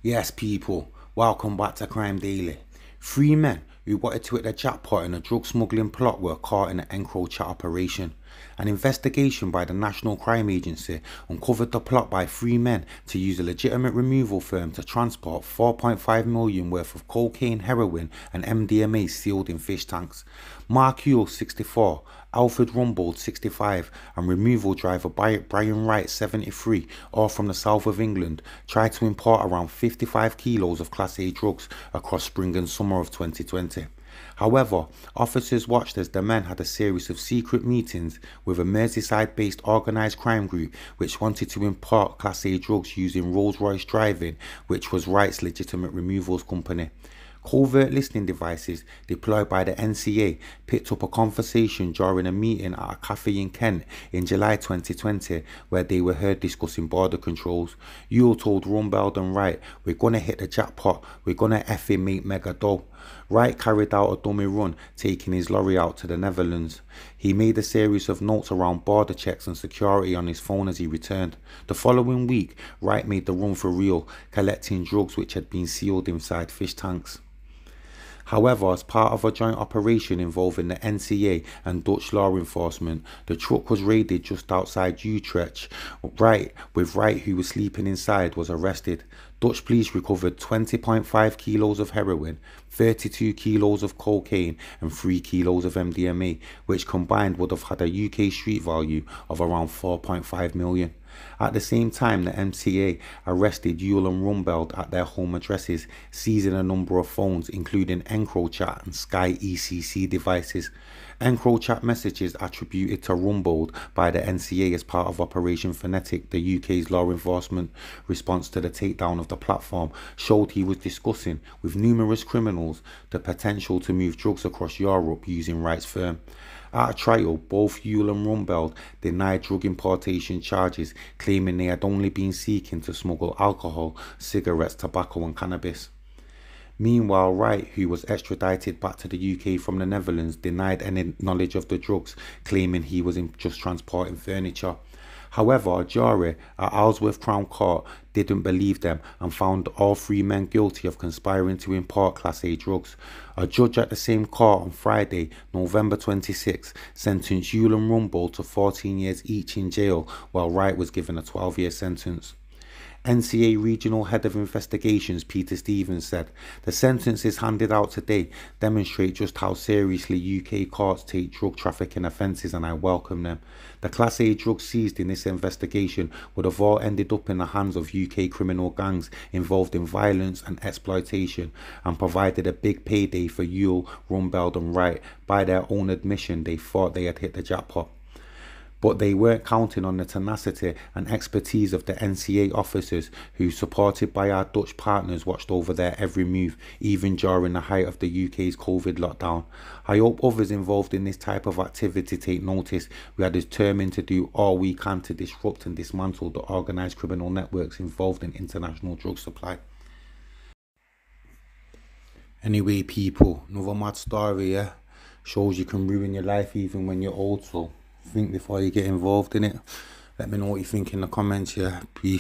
Yes, people, welcome back to Crime Daily. Three men who wanted to hit the jackpot in a drug smuggling plot were caught in an encrochat operation. An investigation by the National Crime Agency uncovered the plot by three men to use a legitimate removal firm to transport 4.5 million worth of cocaine, heroin and MDMA sealed in fish tanks. Mark Yule, 64, Alfred Rumbold, 65, and removal driver Brian Wright, 73, all from the south of England, tried to import around 55 kilos of Class A drugs across spring and summer of 2020. However, officers watched as the men had a series of secret meetings with a Merseyside-based organised crime group which wanted to import Class A drugs using Rolls-Royce driving, which was Wright's legitimate removals company. Covert listening devices deployed by the NCA picked up a conversation during a meeting at a cafe in Kent in July 2020 where they were heard discussing border controls. Yule told Rumbold and Wright, "We're gonna hit the jackpot, we're gonna effing make mega dough." Wright carried out a dummy run, taking his lorry out to the Netherlands. He made a series of notes around border checks and security on his phone as he returned. The following week, Wright made the run for real, collecting drugs which had been sealed inside fish tanks. However, as part of a joint operation involving the NCA and Dutch law enforcement, the truck was raided just outside Utrecht. Wright, who was sleeping inside, was arrested. Dutch police recovered 20.5 kilos of heroin, 32 kilos of cocaine and 3 kilos of MDMA, which combined would have had a UK street value of around 4.5 million. At the same time, the MCA arrested Yule and Rumbold at their home addresses, seizing a number of phones, including encrochat and Sky ECC devices. Encrochat messages attributed to Rumbold by the NCA as part of Operation Phonetic, the UK's law enforcement response to the takedown of the platform, showed he was discussing with numerous criminals the potential to move drugs across Europe using Wright's firm. At a trial, both Yule and Rumbold denied drug importation charges, claiming they had only been seeking to smuggle alcohol, cigarettes, tobacco and cannabis. Meanwhile, Wright, who was extradited back to the UK from the Netherlands, denied any knowledge of the drugs, claiming he was just transporting furniture. However, a jury at Alsworth Crown Court didn't believe them and found all three men guilty of conspiring to import Class A drugs. A judge at the same court on Friday, November 26, sentenced Yule and Rumbold to 14 years each in jail, while Wright was given a 12-year sentence. NCA Regional Head of Investigations Peter Stevens said, "The sentences handed out today demonstrate just how seriously UK courts take drug trafficking offences and I welcome them. The Class A drugs seized in this investigation would have all ended up in the hands of UK criminal gangs involved in violence and exploitation and provided a big payday for Yule, Rumbold and Wright. By their own admission, they thought they had hit the jackpot. But they weren't counting on the tenacity and expertise of the NCA officers who, supported by our Dutch partners, watched over their every move, even during the height of the UK's COVID lockdown. I hope others involved in this type of activity take notice. We are determined to do all we can to disrupt and dismantle the organised criminal networks involved in international drug supply." Anyway, people, another mad story, yeah? Shows you can ruin your life even when you're old, so think before you get involved in it. Let me know what you think in the comments, yeah. Peace.